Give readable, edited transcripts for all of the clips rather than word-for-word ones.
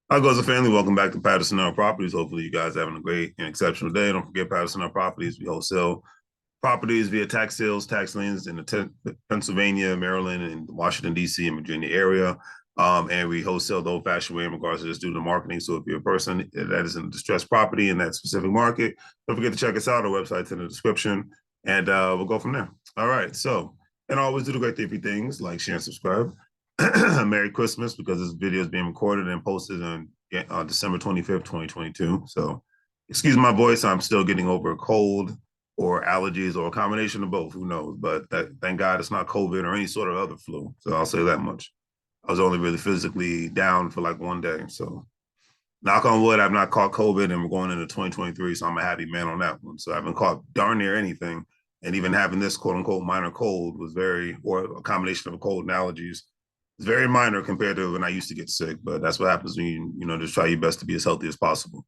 Hi, goes a family. Welcome back to Patterson Properties. Hopefully, you guys are having a great and exceptional day. Don't forget Patterson Properties. We wholesale properties via tax sales, tax liens in the Pennsylvania, Maryland, and Washington, D.C., and Virginia area. And we wholesale the old-fashioned way in regards to just doing the marketing. So if you're a person that is in a distressed property in that specific market, don't forget to check us out. Our website's in the description, and we'll go from there. All right. So, and always do the great three things like share and subscribe. Merry Christmas, because this video is being recorded and posted on December 25th, 2022. So excuse my voice. I'm still getting over a cold or allergies or a combination of both. Who knows? But thank God it's not COVID or any sort of other flu. So I'll say that much. I was only really physically down for like one day. So knock on wood, I've not caught COVID, and we're going into 2023. So I'm a happy man on that one. So I haven't caught darn near anything. And even having this quote unquote minor cold was very, or a combination of a cold and allergies, it's very minor compared to when I used to get sick. But that's what happens when you just try your best to be as healthy as possible.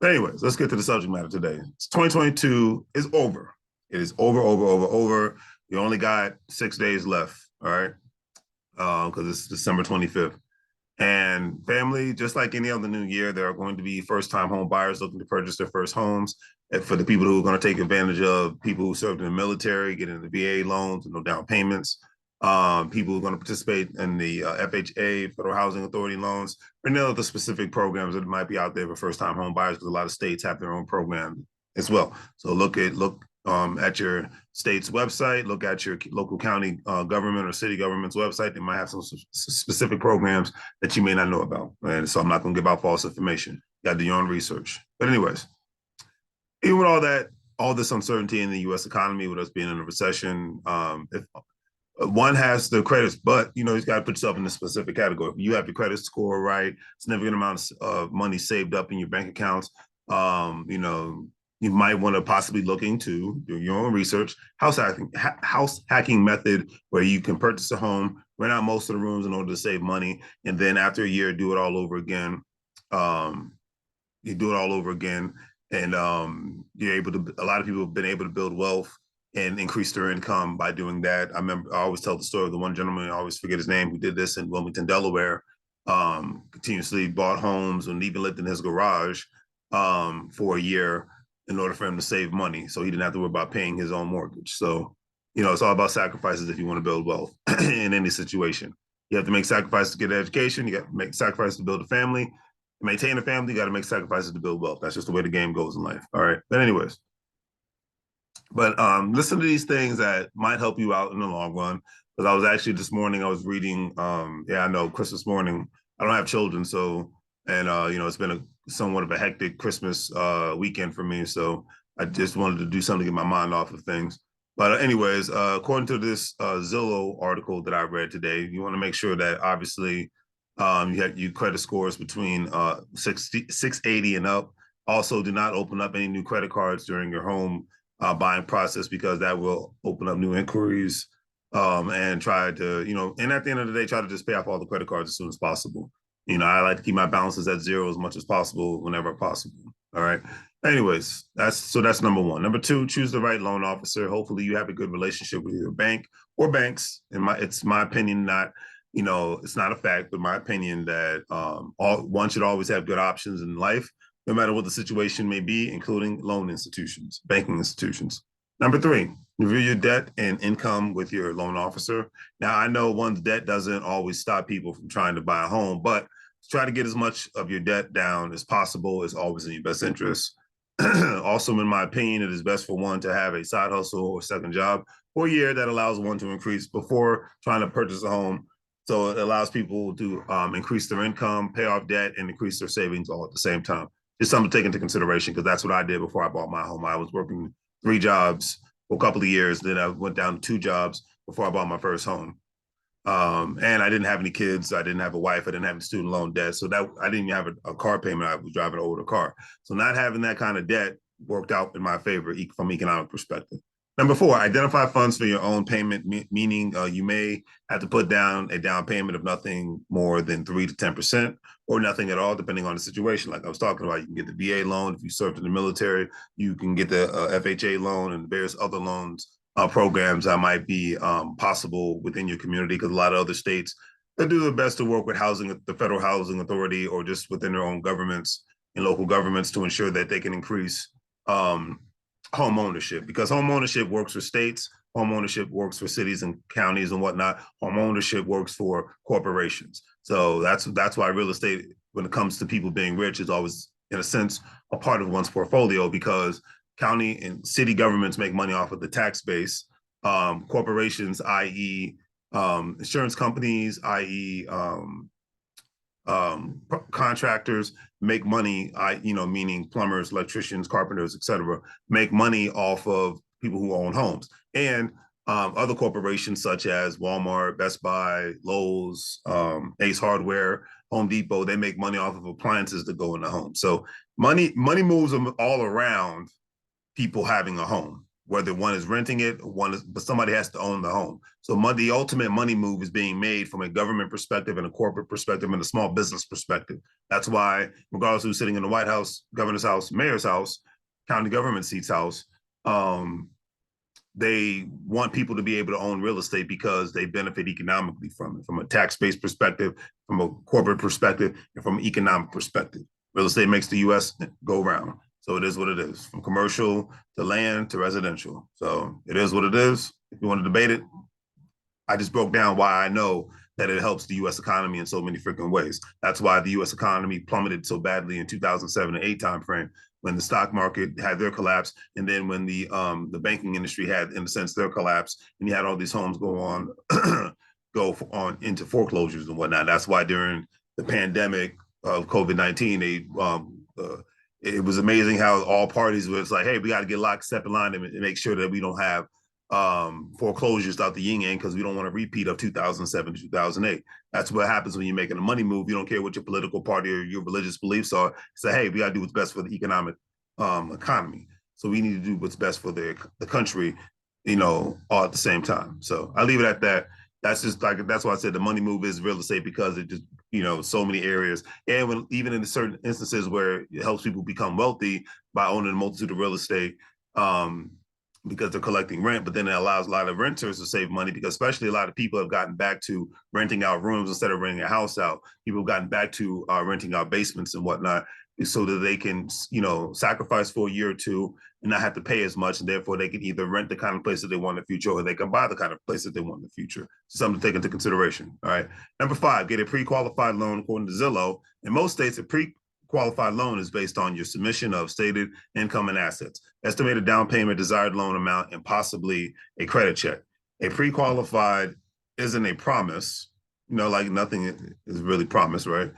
But anyways, let's get to the subject matter today. It's 2022 is over. It is over. We only got 6 days left. All right. Because it's December 25th. And family, just like any other new year, there are going to be first-time home buyers looking to purchase their first homes. And for the people who are going to take advantage of people who served in the military, getting the VA loans and no down payments, people who are going to participate in the FHA, Federal Housing Authority loans, or any other specific programs that might be out there for first-time home buyers, because a lot of states have their own program as well. So look at your state's website, look at your local county government or city government's website. They might have some specific programs that you may not know about. And so I'm not going to give out false information. You got to do your own research. But anyways, even with all that, all this uncertainty in the U.S. economy, with us being in a recession, if one has the credits, but you've got to put yourself in a specific category. If you have your credit score right, significant amounts of money saved up in your bank accounts, you might want to possibly look into do your own research, house hacking method where you can purchase a home, rent out most of the rooms in order to save money, and then after a year, do it all over again. You do it all over again, and you're able to. A lot of people have been able to build wealth and increase their income by doing that. I always tell the story of the one gentleman, I always forget his name, who did this in Wilmington, Delaware. Continuously bought homes and even lived in his garage for a year in order for him to save money. So he didn't have to worry about paying his own mortgage. So, it's all about sacrifices if you want to build wealth in any situation. You have to make sacrifices to get an education. You got to make sacrifices to build a family. To maintain a family, you got to make sacrifices to build wealth. That's just the way the game goes in life. All right. But anyways, listen to these things that might help you out in the long run. Because I was actually this morning, I was reading, I know Christmas morning, I don't have children. So, and, it's been somewhat of a hectic Christmas weekend for me. So I just wanted to do something to get my mind off of things. But anyways, according to this Zillow article that I read today, you want to make sure that obviously you have your credit scores between 680 and up. Also, do not open up any new credit cards during your home buying process, because that will open up new inquiries, and try to, and at the end of the day, try to just pay off all the credit cards as soon as possible. I like to keep my balances at zero as much as possible whenever possible. All right. Anyways, that's number one. Number two, choose the right loan officer. Hopefully you have a good relationship with your bank or banks. It's my opinion, not, it's not a fact, but my opinion that one should always have good options in life, no matter what the situation may be, including loan institutions, banking institutions. Number three, review your debt and income with your loan officer. Now, I know one's debt doesn't always stop people from trying to buy a home, but try to get as much of your debt down as possible is always in your best interest. Also, in my opinion, it is best for one to have a side hustle or second job for a year that allows one to increase before trying to purchase a home. So it allows people to increase their income, pay off debt, and increase their savings all at the same time. Just something to take into consideration, because that's what I did before I bought my home. I was working 3 jobs for a couple of years. Then I went down to 2 jobs before I bought my first home. And I didn't have any kids. I didn't have a wife. I didn't have any student loan debt. So that I didn't even have a car payment. I was driving an older car. So not having that kind of debt worked out in my favor from economic perspective. Number four, identify funds for your own payment, meaning you may have to put down a down payment of nothing more than 3 to 10%, or nothing at all, depending on the situation. Like I was talking about, you can get the VA loan if you served in the military. You can get the FHA loan and various other loans programs that might be possible within your community, because a lot of other states They do their best to work with housing, the federal housing authority, or just within their own governments and local governments to ensure that they can increase um, home ownership, because home ownership works for states, home ownership works for cities and counties and whatnot. Home ownership works for corporations. So that's why real estate, when it comes to people being rich, is always, in a sense, a part of one's portfolio, because county and city governments make money off of the tax base. Corporations, i.e., insurance companies, i.e., contractors, make money, meaning plumbers, electricians, carpenters, etc., make money off of people who own homes. And other corporations such as Walmart, Best Buy, Lowe's, Ace Hardware, Home Depot, they make money off of appliances that go in the home. So money moves them all around people having a home, whether one is renting it, but somebody has to own the home. So the ultimate money move is being made from a government perspective and a corporate perspective and a small business perspective. That's why, regardless of who's sitting in the White House, governor's house, mayor's house, county government seat's house, they want people to be able to own real estate because they benefit economically from it, from a tax-based perspective, from a corporate perspective, and from an economic perspective. Real estate makes the U.S. go round. So it is what it is, from commercial to land to residential. So it is what it is. If you want to debate it, I just broke down why I know that it helps the U.S. economy in so many freaking ways. That's why the U.S. economy plummeted so badly in 2007 and 8 timeframe, when the stock market had their collapse, and then when the banking industry had, in a sense, their collapse, and you had all these homes go on into foreclosures and whatnot. That's why during the pandemic of COVID-19, it was amazing how all parties was like, hey, we got to get lockstep in line and make sure that we don't have foreclosures out the yin yang, because we don't want a repeat of 2007 to 2008. That's what happens when you're making a money move. You don't care what your political party or your religious beliefs are. Say, hey, we got to do what's best for the economy. So we need to do what's best for the country, all at the same time. So I leave it at that. That's why I said the money move is real estate, because it just, so many areas. And even in certain instances where it helps people become wealthy by owning a multitude of real estate, because they're collecting rent, but then it allows a lot of renters to save money, because especially a lot of people have gotten back to renting out rooms instead of renting a house out. People have gotten back to renting out basements and whatnot, so that they can, sacrifice for a year or two and not have to pay as much. And therefore they can either rent the kind of place that they want in the future, or they can buy the kind of place that they want in the future. Something to take into consideration. All right. Number 5, get a pre-qualified loan. According to Zillow, in most states, a pre-qualified loan is based on your submission of stated income and assets, estimated down payment, desired loan amount, and possibly a credit check. A pre-qualified isn't a promise, like nothing is really promised, right?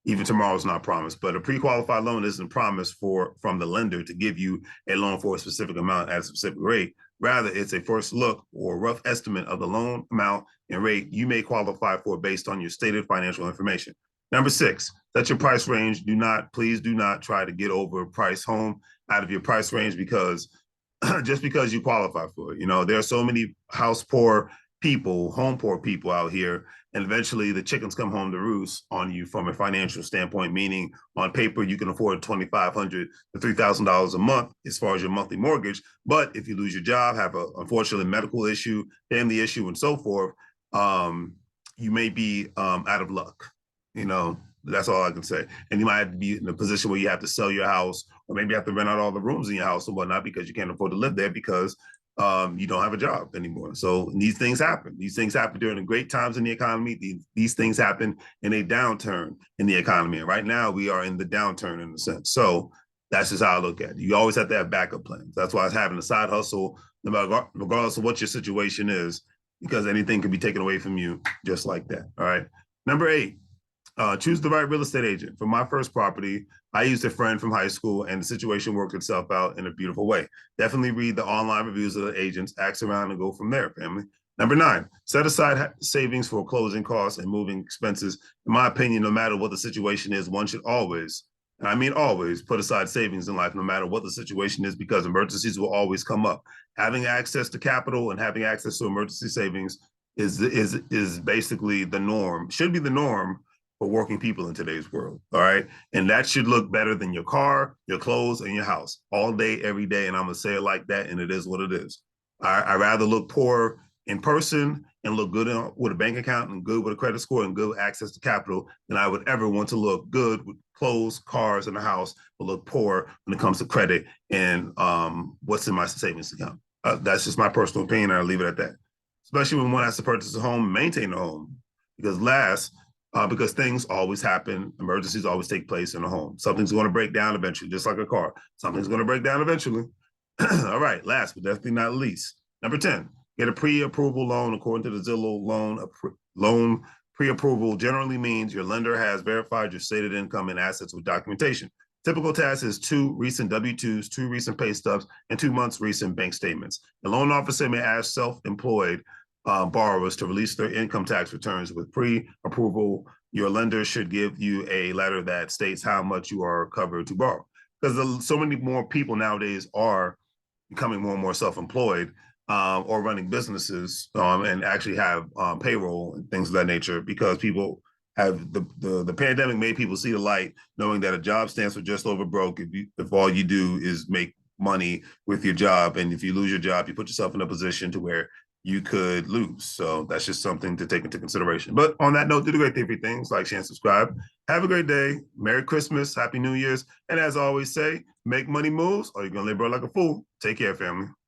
Even tomorrow's not promised, but a pre-qualified loan isn't promised from the lender to give you a loan for a specific amount at a specific rate. Rather, it's a first look or rough estimate of the loan amount and rate you may qualify for based on your stated financial information. Number 6, set your price range. Please do not try to get over price home out of your price range, because just because you qualify for it, there are so many home poor people out here, and eventually the chickens come home to roost on you from a financial standpoint, meaning on paper you can afford $2,500 to $3,000 a month as far as your monthly mortgage. But if you lose your job, have a unfortunately medical issue, family issue, and so forth, you may be out of luck. That's all I can say. And you might have to be in a position where you have to sell your house, or maybe you have to rent out all the rooms in your house and whatnot, because you can't afford to live there, because you don't have a job anymore. So these things happen. These things happen during the great times in the economy. These things happen in a downturn in the economy. And right now we are in the downturn, in a sense. So that's just how I look at it. You always have to have backup plans. That's why it's having a side hustle, regardless of what your situation is, because anything can be taken away from you just like that. All right. Number 8, choose the right real estate agent. For my first property, I used a friend from high school, and the situation worked itself out in a beautiful way. Definitely read the online reviews of the agents, ask around, and go from there, family. Number 9, set aside savings for closing costs and moving expenses. In my opinion, no matter what the situation is, one should always, and I mean always, put aside savings in life, no matter what the situation is, because emergencies will always come up. Having access to capital and having access to emergency savings is basically the norm, should be the norm for working people in today's world. All right. And that should look better than your car, your clothes, and your house all day, every day. And I'm going to say it like that. And it is what it is. I rather look poor in person and look good with a bank account and good with a credit score and good access to capital than I would ever want to look good with clothes, cars, and a house, but look poor when it comes to credit and what's in my savings account. That's just my personal opinion. I'll leave it at that. Especially when one has to purchase a home and maintain a home. Because things always happen, emergencies always take place in a home. Something's going to break down eventually, just like a car. Something's going to break down eventually. All right, last but definitely not least, number 10, get a pre-approval loan. According to the Zillow loan pre-approval generally means your lender has verified your stated income and assets with documentation. Typical task is 2 recent W-2s, 2 recent pay stubs, and 2 months recent bank statements. The loan officer may ask self-employed borrowers to release their income tax returns with pre-approval. Your lender should give you a letter that states how much you are covered to borrow. Because so many more people nowadays are becoming more and more self-employed or running businesses and actually have payroll and things of that nature, because people have the pandemic made people see the light, knowing that a job stands for just over broke if all you do is make money with your job. And if you lose your job, you put yourself in a position to where you could lose. So that's just something to take into consideration. But on that note, do the great thing for things, like, share, and subscribe. Have a great day. Merry Christmas. Happy New Year's. And as I always say, make money moves or you're going to live broke like a fool. Take care, family.